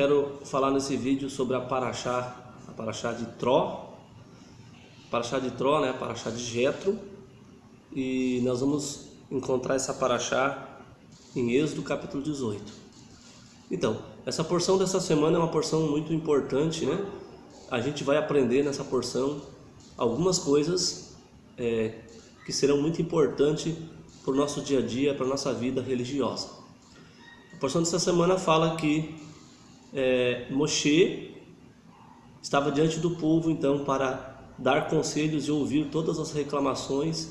quero falar nesse vídeo sobre a paraxá de Tró, né, a paraxá de Jetro, e nós vamos encontrar essa paraxá em Êxodo capítulo 18. Então, essa porção dessa semana é uma porção muito importante, né? A gente vai aprender nessa porção algumas coisas que serão muito importantes para o nosso dia a dia, para a nossa vida religiosa. A porção dessa semana fala que Moshe estava diante do povo então para dar conselhos e ouvir todas as reclamações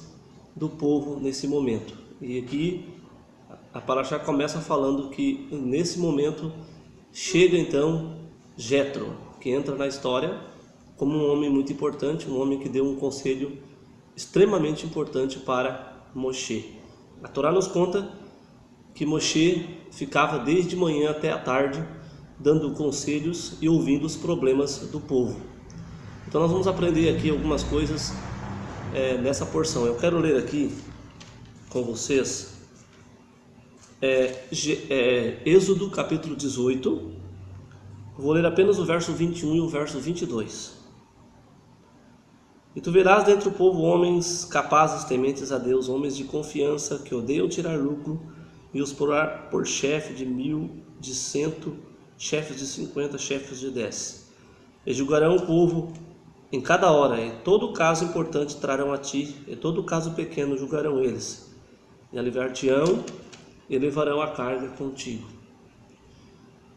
do povo nesse momento. E aqui a paraxá começa falando que nesse momento chega então Jetro, que entra na história como um homem muito importante, um homem que deu um conselho extremamente importante para Moshe. A Torá nos conta que Moshe ficava desde manhã até a tarde dando conselhos e ouvindo os problemas do povo. Então nós vamos aprender aqui algumas coisas nessa porção. Eu quero ler aqui com vocês Êxodo capítulo 18. Vou ler apenas o verso 21 e o verso 22. E tu verás dentre o povo homens capazes, tementes a Deus, homens de confiança, que odeiam tirar lucro, e os porá por chefe de 1.000, de 100, chefes de 50, chefes de 10. E julgarão o povo em cada hora, e todo caso importante trarão a ti, e todo caso pequeno julgarão eles, e aliviar-te-ão, e levarão a carga contigo.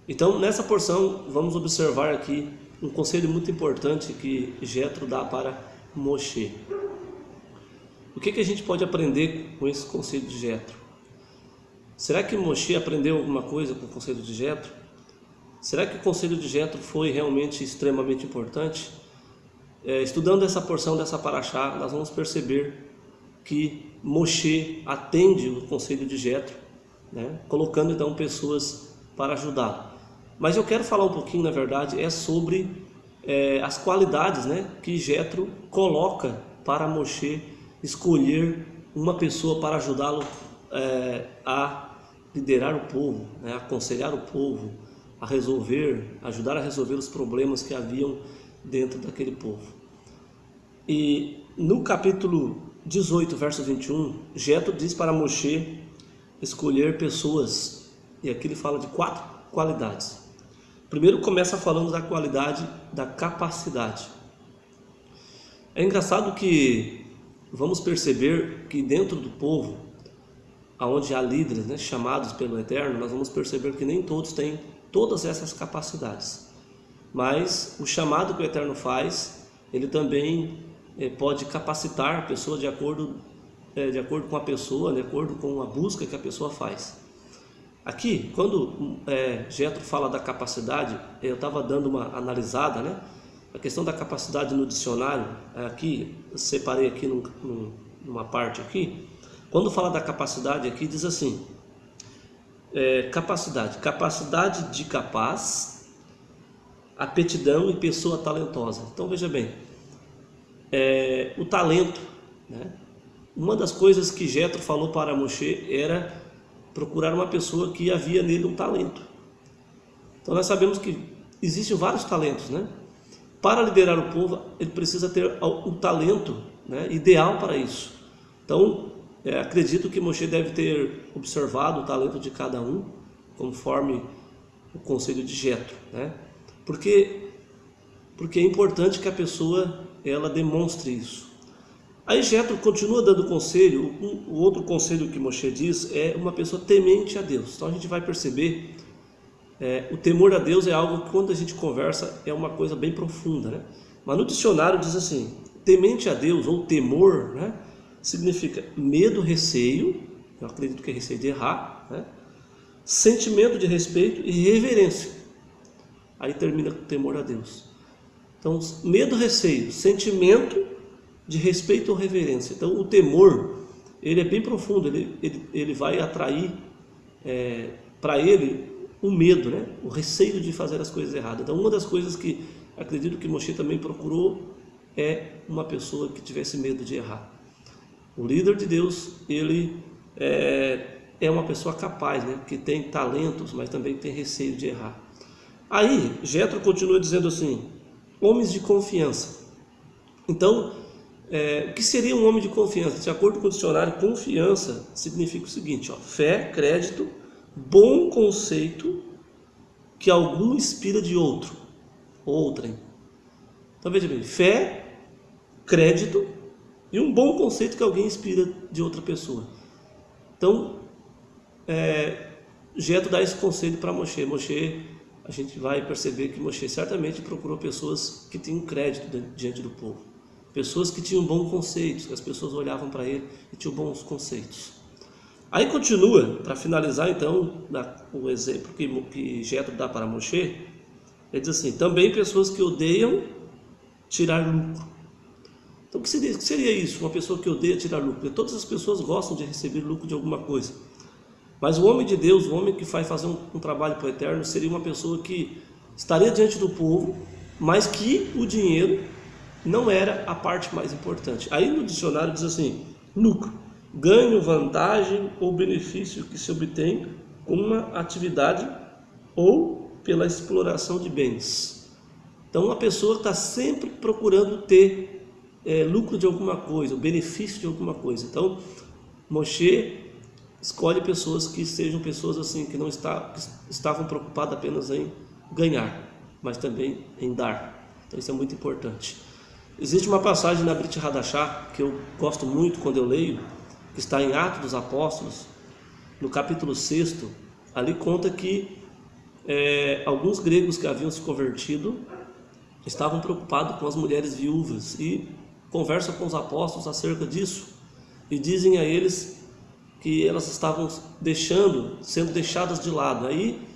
Então, nessa porção, vamos observar aqui um conselho muito importante que Jetro dá para Moshe. O que a gente pode aprender com esse conselho de Jetro? Será que Moshe aprendeu alguma coisa com o conselho de Jetro? Será que o conselho de Jetro foi realmente extremamente importante? Estudando essa porção dessa paraxá, nós vamos perceber que Moshe atende o conselho de Jetro, né, colocando então pessoas para ajudá-lo. Mas eu quero falar um pouquinho, na verdade, sobre as qualidades, né, que Jetro coloca para Moshe escolher uma pessoa para ajudá-lo a liderar o povo, né, a aconselhar o povo, ajudar a resolver os problemas que haviam dentro daquele povo. E no capítulo 18, verso 21, Jetro diz para Moshe escolher pessoas, e aqui ele fala de 4 qualidades. Primeiro começa falando da qualidade da capacidade. É engraçado que vamos perceber que dentro do povo, onde há líderes, né, chamados pelo Eterno, nós vamos perceber que nem todos têm todas essas capacidades. Mas o chamado que o Eterno faz, ele também pode capacitar a pessoa de acordo com a pessoa, de acordo com a busca que a pessoa faz. Aqui, quando Jetro fala da capacidade, eu estava dando uma analisada, né? A questão da capacidade no dicionário, aqui, eu separei aqui numa parte aqui. Quando fala da capacidade aqui, diz assim, capacidade de capaz, aptidão e pessoa talentosa. Então veja bem, o talento, né? Uma das coisas que Jetro falou para Moshe era procurar uma pessoa que havia nele um talento. Então nós sabemos que existem vários talentos, né? Para liderar o povo, ele precisa ter um talento, né, ideal para isso. Então, acredito que Moshe deve ter observado o talento de cada um, conforme o conselho de Jetro, né? Porque é importante que a pessoa ela demonstre isso. Aí Jetro continua dando conselho. O outro conselho que Moshe diz é uma pessoa temente a Deus. Então a gente vai perceber o temor a Deus é algo que quando a gente conversa é uma coisa bem profunda, né? Mas no dicionário diz assim, temente a Deus ou temor, né, significa medo, receio, eu acredito que é receio de errar, né, sentimento de respeito e reverência. Aí termina com temor a Deus. Então medo, receio, sentimento de respeito ou reverência. Então o temor, ele é bem profundo, ele vai atrair para ele o medo, né? O receio de fazer as coisas erradas. Então uma das coisas que acredito que Moshe também procurou é uma pessoa que tivesse medo de errar. O líder de Deus, ele é uma pessoa capaz, né? Que tem talentos, mas também tem receio de errar. Aí, Jetro continua dizendo assim, homens de confiança. Então, o que seria um homem de confiança? De acordo com o dicionário, confiança significa o seguinte, ó, fé, crédito, bom conceito que algum inspira de outro, ou outrem. Então veja bem, fé, crédito e um bom conceito que alguém inspira de outra pessoa. Então, Jetro dá esse conselho para Moshe. Moshe, a gente vai perceber que Moshe certamente procurou pessoas que tinham crédito diante do povo. Pessoas que tinham bons conceitos, que as pessoas olhavam para ele e tinham bons conceitos. Aí continua, para finalizar então, o exemplo que Jetro dá para Moshe, ele diz assim, também pessoas que odeiam tirar lucro. Então o que seria isso? Uma pessoa que odeia tirar lucro? Porque todas as pessoas gostam de receber lucro de alguma coisa. Mas o homem de Deus, o homem que vai fazer um trabalho para o eterno, seria uma pessoa que estaria diante do povo, mas que o dinheiro não era a parte mais importante. Aí no dicionário diz assim, lucro, ganho, vantagem ou benefício que se obtém com uma atividade ou pela exploração de bens. Então uma pessoa está sempre procurando ter lucro de alguma coisa, o benefício de alguma coisa. Então Moshe escolhe pessoas que sejam pessoas assim, que não estavam preocupadas apenas em ganhar, mas também em dar. Então isso é muito importante. Existe uma passagem na Brit Hadashah que eu gosto muito quando eu leio, que está em Atos dos Apóstolos, no capítulo 6, ali conta que alguns gregos que haviam se convertido estavam preocupados com as mulheres viúvas e conversam com os apóstolos acerca disso e dizem a eles que elas estavam sendo deixadas de lado. Aí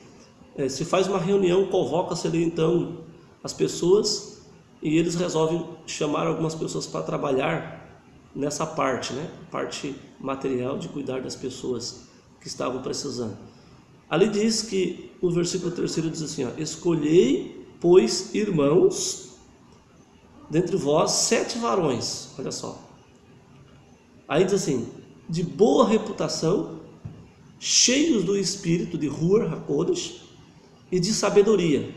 se faz uma reunião, convoca-se ali então as pessoas e eles resolvem chamar algumas pessoas para trabalhar nessa parte, né? Parte material de cuidar das pessoas que estavam precisando. Ali diz que o versículo 3 diz assim, ó, escolhei, pois, irmãos, dentre vós 7 varões, olha só. Aí diz assim, de boa reputação, cheios do espírito de Ruach HaKodesh e de sabedoria,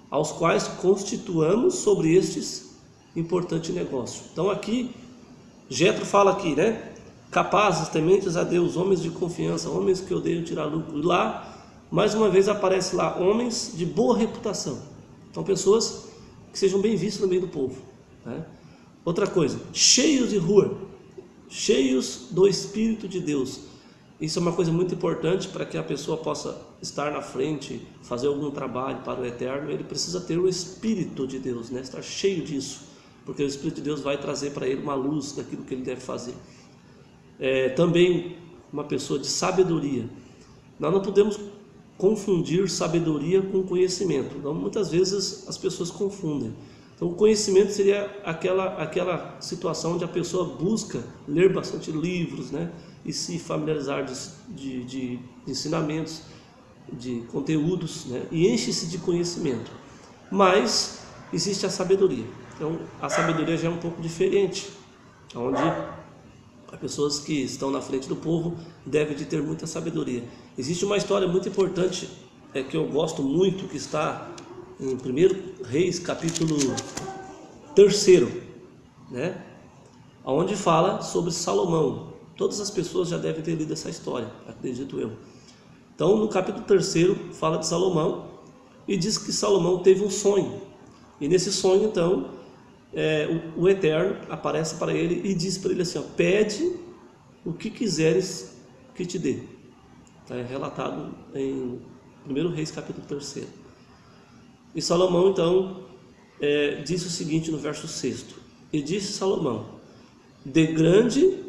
aos quais constituamos sobre estes importante negócio. Então aqui, Jetro fala aqui, né? Capazes, tementes a Deus, homens de confiança, homens que odeiam tirar lucro. E lá, mais uma vez aparece lá, homens de boa reputação. Então pessoas que sejam bem vistas no meio do povo, né? Outra coisa, cheios de Ruach, cheios do Espírito de Deus. Isso é uma coisa muito importante para que a pessoa possa estar na frente, fazer algum trabalho para o eterno. Ele precisa ter o Espírito de Deus, né? Estar cheio disso, porque o Espírito de Deus vai trazer para ele uma luz daquilo que ele deve fazer. Também uma pessoa de sabedoria. Nós não podemos confundir sabedoria com conhecimento. Então, muitas vezes as pessoas confundem. Então, o conhecimento seria aquela situação onde a pessoa busca ler bastante livros, né? E se familiarizar de ensinamentos, de conteúdos, né? E enche-se de conhecimento. Mas existe a sabedoria. Então, a sabedoria já é um pouco diferente, onde as pessoas que estão na frente do povo devem de ter muita sabedoria. Existe uma história muito importante que eu gosto muito, que está em 1 Reis, capítulo 3, né? Onde fala sobre Salomão. Todas as pessoas já devem ter lido essa história, acredito eu. Então, no capítulo 3 fala de Salomão e diz que Salomão teve um sonho. E nesse sonho, então, o Eterno aparece para ele e diz para ele assim, ó, pede o que quiseres que te dê. Está relatado em 1 Reis, capítulo 3. E Salomão, então, disse o seguinte no verso 6. E disse Salomão, de grande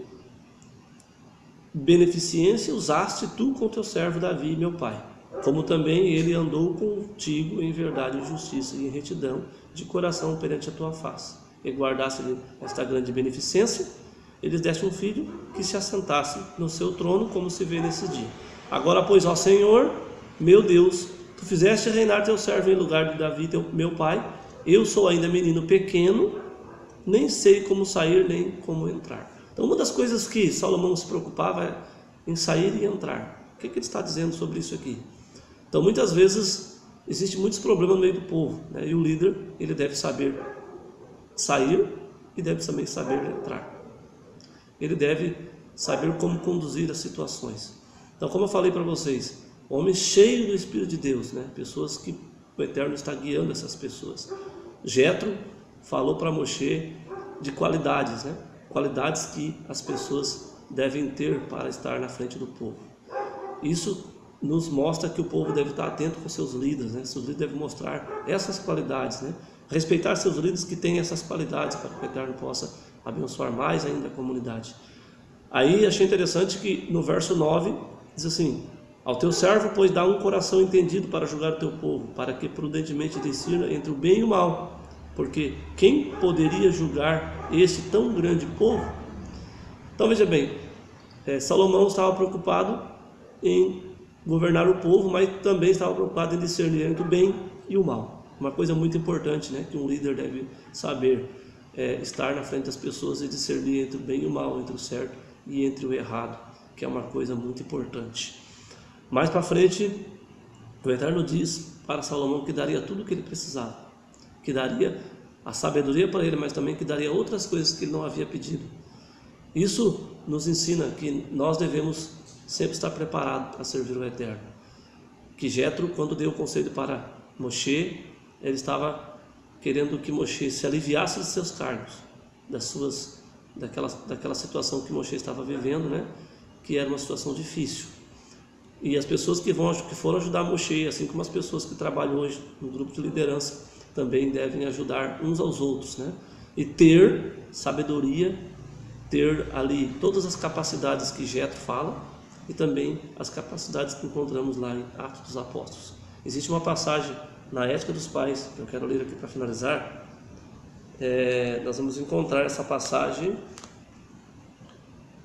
beneficência usaste tu com teu servo Davi, meu pai, como também ele andou contigo em verdade, em justiça e em retidão de coração perante a tua face. E guardasse-lhe esta grande beneficência, eles deste um filho que se assentasse no seu trono, como se vê nesse dia. Agora, pois, ó Senhor, meu Deus, tu fizeste reinar teu servo em lugar de Davi, meu pai. Eu sou ainda menino pequeno, nem sei como sair, nem como entrar. Então, uma das coisas que Salomão se preocupava é em sair e entrar. O que ele está dizendo sobre isso aqui? Então, muitas vezes, Existem muitos problemas no meio do povo, né? E o líder, ele deve saber sair e deve também saber entrar. Ele deve saber como conduzir as situações. Então, como eu falei para vocês, homens cheios do Espírito de Deus, né? Pessoas que o Eterno está guiando essas pessoas. Jetro falou para Moshe de qualidades, né? Qualidades que as pessoas devem ter para estar na frente do povo. Isso nos mostra que o povo deve estar atento com seus líderes, né? Seus líderes devem mostrar essas qualidades, né? Respeitar seus líderes que têm essas qualidades para que o Eterno possa abençoar mais ainda a comunidade. Aí achei interessante que no verso 9 diz assim: ao teu servo, pois, dá um coração entendido para julgar o teu povo, para que prudentemente discirna entre o bem e o mal, porque quem poderia julgar este tão grande povo? Então veja bem, Salomão estava preocupado em governar o povo, mas também estava preocupado em discernir entre o bem e o mal. Uma coisa muito importante, né, que um líder deve saber, estar na frente das pessoas e discernir entre o bem e o mal, entre o certo e entre o errado, que é uma coisa muito importante. Mais para frente, o Eterno diz para Salomão que daria tudo o que ele precisava, que daria a sabedoria para ele, mas também que daria outras coisas que ele não havia pedido. Isso nos ensina que nós devemos sempre estar preparados para servir o Eterno. Que Jetro, quando deu o conselho para Moshe, ele estava querendo que Moshe se aliviasse de seus cargos, daquela situação que Moshe estava vivendo, né? Que era uma situação difícil. E as pessoas que foram ajudar Moshe, assim como as pessoas que trabalham hoje no grupo de liderança, também devem ajudar uns aos outros, né? E ter sabedoria, ter ali todas as capacidades que Jetro fala e também as capacidades que encontramos lá em Atos dos Apóstolos. Existe uma passagem na Ética dos Pais, que eu quero ler aqui para finalizar. Nós vamos encontrar essa passagem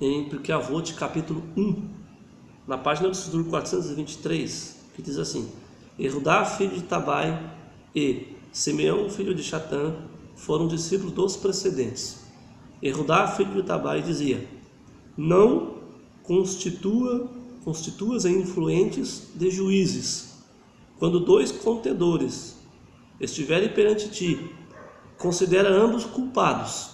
em Pirkei Avot, capítulo 1, na página do Sidur 423, que diz assim: Erudá, filho de Tabai, e Simeão, filho de Chatã, foram discípulos dos precedentes. Erudá, filho de Tabai, dizia: não constituas em influentes de juízes. Quando dois contendores estiverem perante ti, considera ambos culpados.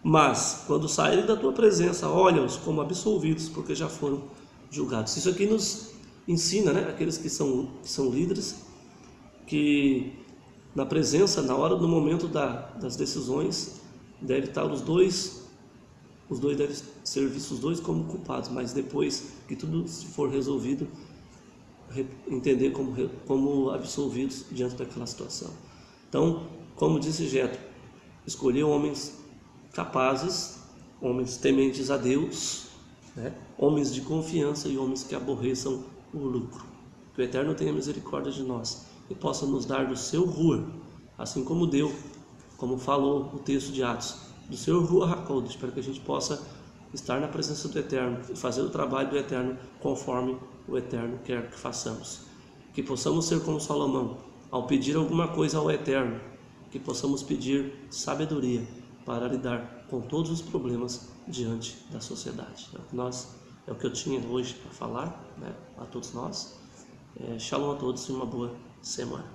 Mas, quando saírem da tua presença, olha-os como absolvidos, porque já foram julgados. Isso aqui nos ensina, né, aqueles que são líderes, que na presença, na hora, no momento das decisões, deve estar os dois devem ser vistos os dois como culpados, mas depois que tudo for resolvido, entender como absolvidos diante daquela situação. Então, como disse Jetro, escolheu homens capazes, homens tementes a Deus, né? Homens de confiança e homens que aborreçam o lucro. Que o Eterno tenha misericórdia de nós e possa nos dar do seu Ruach, assim como deu, como falou o texto de Atos, do seu Ruach HaKodesh, para que a gente possa estar na presença do Eterno e fazer o trabalho do Eterno conforme o Eterno quer que façamos. Que possamos ser como Salomão, ao pedir alguma coisa ao Eterno, que possamos pedir sabedoria para lidar com todos os problemas diante da sociedade. É o que eu tinha hoje para falar, né, a todos nós. Shalom a todos e uma boa semana.